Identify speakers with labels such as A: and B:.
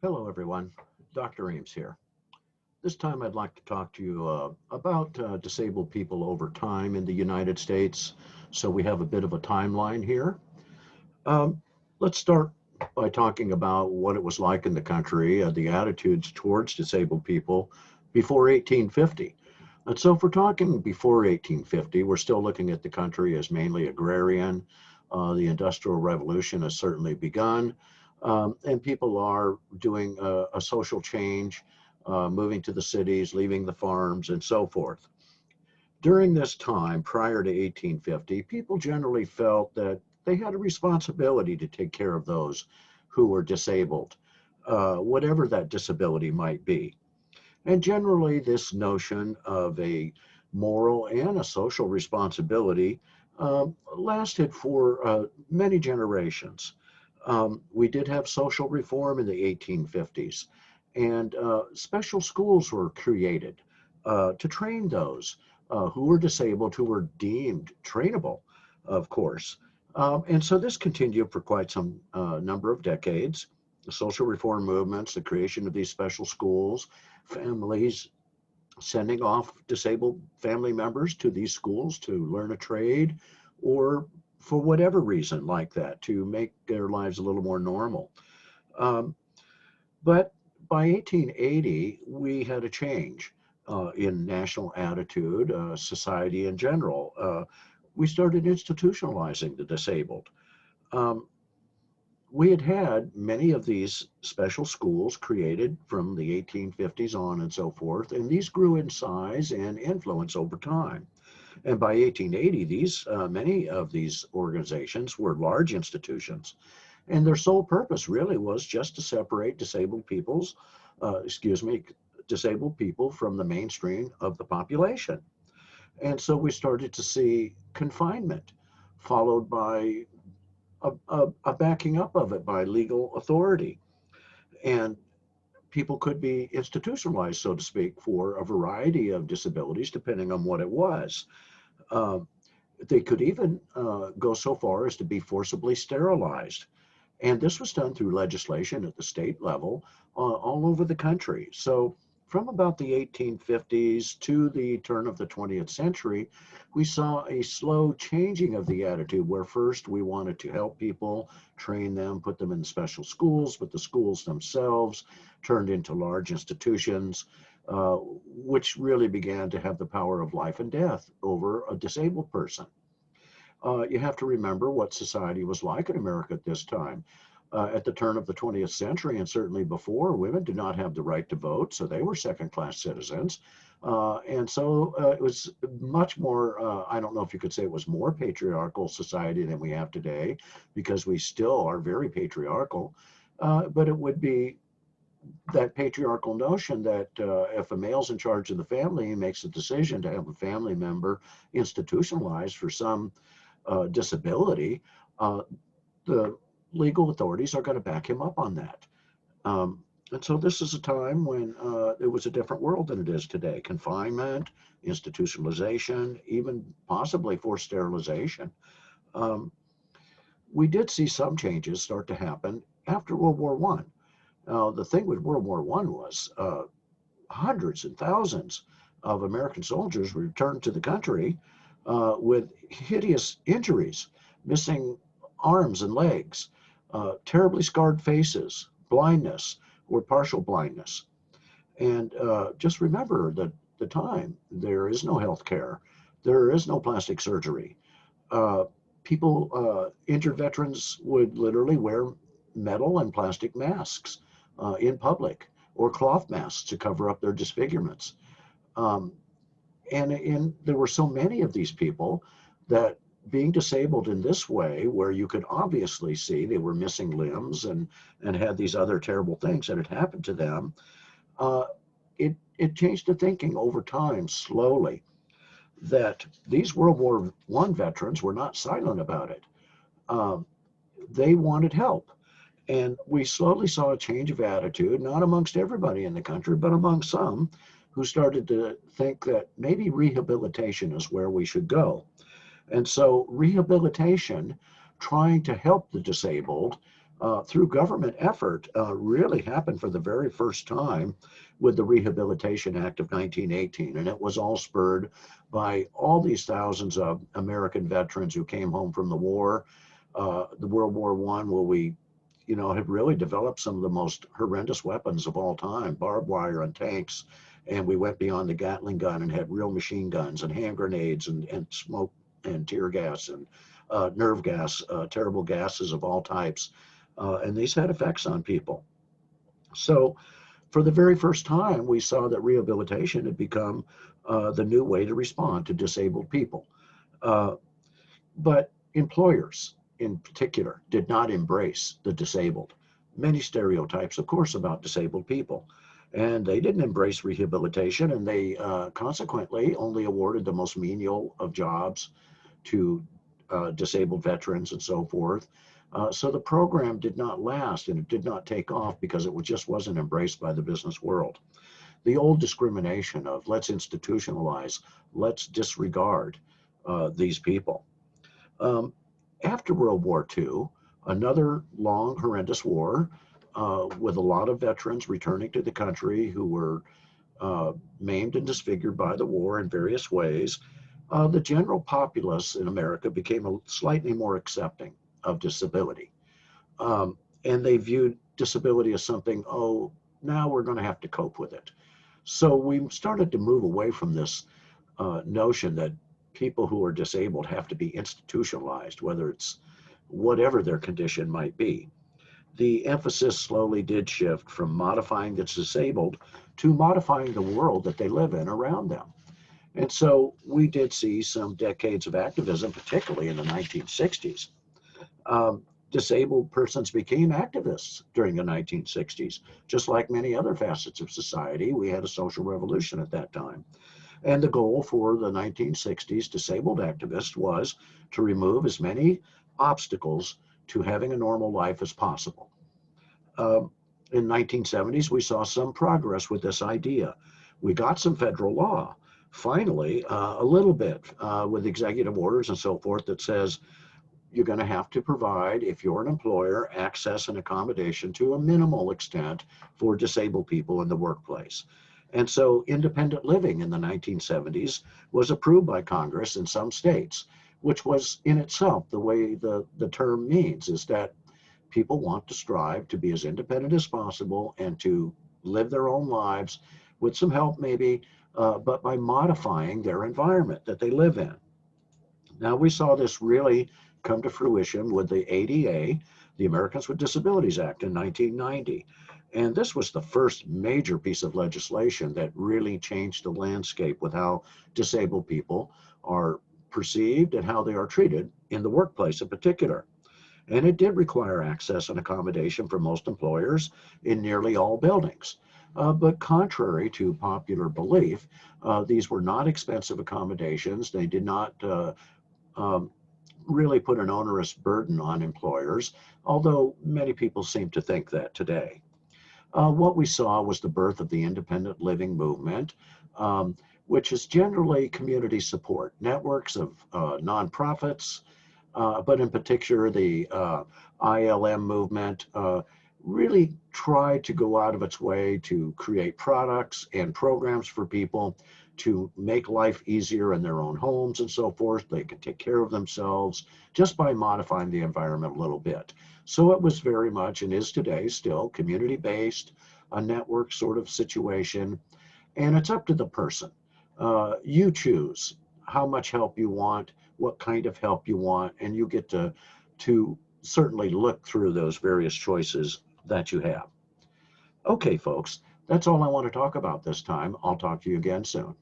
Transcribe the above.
A: Hello, everyone. Dr. Eames here. This time I'd like to talk to you about disabled people over time in the United States. So we have a bit of a timeline here. Um, let's start by talking about what it was like in the country, the attitudes towards disabled people before 1850. And so if we're talking before 1850, we're still looking at the country as mainly agrarian. The Industrial Revolution has certainly begun, and people are doing a social change, moving to the cities, leaving the farms, and so forth. During this time, prior to 1850, people generally felt that they had a responsibility to take care of those who were disabled, whatever that disability might be. And generally, this notion of a moral and a social responsibility lasted for many generations. We did have social reform in the 1850s, and special schools were created to train those who were disabled, who were deemed trainable, of course. And so this continued for quite some number of decades. The social reform movements, the creation of these special schools, families sending off disabled family members to these schools to learn a trade or for whatever reason like that to make their lives a little more normal. Um, but by 1880, we had a change in national attitude, society in general. We started institutionalizing the disabled. Um, we had had many of these special schools created from the 1850s on and so forth, and these grew in size and influence over time. And by 1880, many of these organizations were large institutions, and their sole purpose really was just to separate disabled people from the mainstream of the population. And so we started to see confinement, followed by a backing up of it by legal authority. And people could be institutionalized, so to speak, for a variety of disabilities, depending on what it was. Uh, they could even go so far as to be forcibly sterilized. And this was done through legislation at the state level all over the country. So from about the 1850s to the turn of the 20th century, we saw a slow changing of the attitude where first we wanted to help people, train them, put them in special schools, but the schools themselves turned into large institutions, which really began to have the power of life and death over a disabled person. You have to remember what society was like in America at this time. At the turn of the 20th century, and certainly before, women did not have the right to vote, so they were second class citizens. And so it was much more, I don't know if you could say it was more patriarchal society than we have today, because we still are very patriarchal. But it would be that patriarchal notion that if a male's in charge of the family, he makes a decision to have a family member institutionalized for some disability, uh, the legal authorities are going to back him up on that. Um, and so this is a time when it was a different world than it is today. Confinement, institutionalization, even possibly forced sterilization. Um, we did see some changes start to happen after World War One. The thing with World War One was hundreds and thousands of American soldiers returned to the country with hideous injuries, missing arms and legs, terribly scarred faces, blindness or partial blindness. And just remember that the time there is no health care, there is no plastic surgery. Uh, injured veterans would literally wear metal and plastic masks in public or cloth masks to cover up their disfigurements. Um, and there were so many of these people that being disabled in this way, where you could obviously see they were missing limbs and had these other terrible things that had happened to them, uh, it changed the thinking over time slowly that these World War One veterans were not silent about it. Um, they wanted help. And we slowly saw a change of attitude, not amongst everybody in the country, but among some who started to think that maybe rehabilitation is where we should go. And so, rehabilitation, trying to help the disabled, through government effort really happened for the very first time with the Rehabilitation Act of 1918. And it was all spurred by all these thousands of American veterans who came home from the World War I, where we, had really developed some of the most horrendous weapons of all time, barbed wire and tanks. And we went beyond the Gatling gun and had real machine guns and hand grenades and smoke and tear gas and nerve gas, terrible gases of all types. And these had effects on people. So for the very first time, we saw that rehabilitation had become the new way to respond to disabled people. Uh, but employers, in particular, did not embrace the disabled. Many stereotypes, of course, about disabled people. And they didn't embrace rehabilitation, and they consequently only awarded the most menial of jobs to disabled veterans and so forth. So the program did not last and it did not take off because it just wasn't embraced by the business world. The old discrimination of let's institutionalize, let's disregard these people. Um, After World War II, another long, horrendous war with a lot of veterans returning to the country who were maimed and disfigured by the war in various ways, the general populace in America became slightly more accepting of disability. And they viewed disability as something, oh, now we're going to have to cope with it. So we started to move away from this notion that people who are disabled have to be institutionalized, whether it's whatever their condition might be. The emphasis slowly did shift from modifying the disabled to modifying the world that they live in around them. And so we did see some decades of activism, particularly in the 1960s. Um, Disabled persons became activists during the 1960s. Just like many other facets of society, we had a social revolution at that time. And the goal for the 1960s disabled activists was to remove as many obstacles to having a normal life as possible. In 1970s, we saw some progress with this idea. We got some federal law, finally, a little bit with executive orders and so forth that says you're going to have to provide, if you're an employer, access and accommodation to a minimal extent for disabled people in the workplace. And so independent living in the 1970s was approved by Congress in some states, which was in itself the way the term means, is that people want to strive to be as independent as possible and to live their own lives with some help maybe, but by modifying their environment that they live in. Now we saw this really come to fruition with the ADA, the Americans with Disabilities Act in 1990. And this was the first major piece of legislation that really changed the landscape with how disabled people are perceived and how they are treated in the workplace in particular. And it did require access and accommodation for most employers in nearly all buildings. But contrary to popular belief, these were not expensive accommodations. They did not um, really put an onerous burden on employers, although many people seem to think that today. What we saw was the birth of the independent living movement, which is generally community support, networks of nonprofits, but in particular the ILM movement really tried to go out of its way to create products and programs for people to make life easier in their own homes and so forth. They could take care of themselves just by modifying the environment a little bit. So it was very much, and is today still, community-based, a network sort of situation, and it's up to the person. You choose how much help you want, what kind of help you want, and you get to certainly look through those various choices that you have. Okay, folks, that's all I want to talk about this time. I'll talk to you again soon.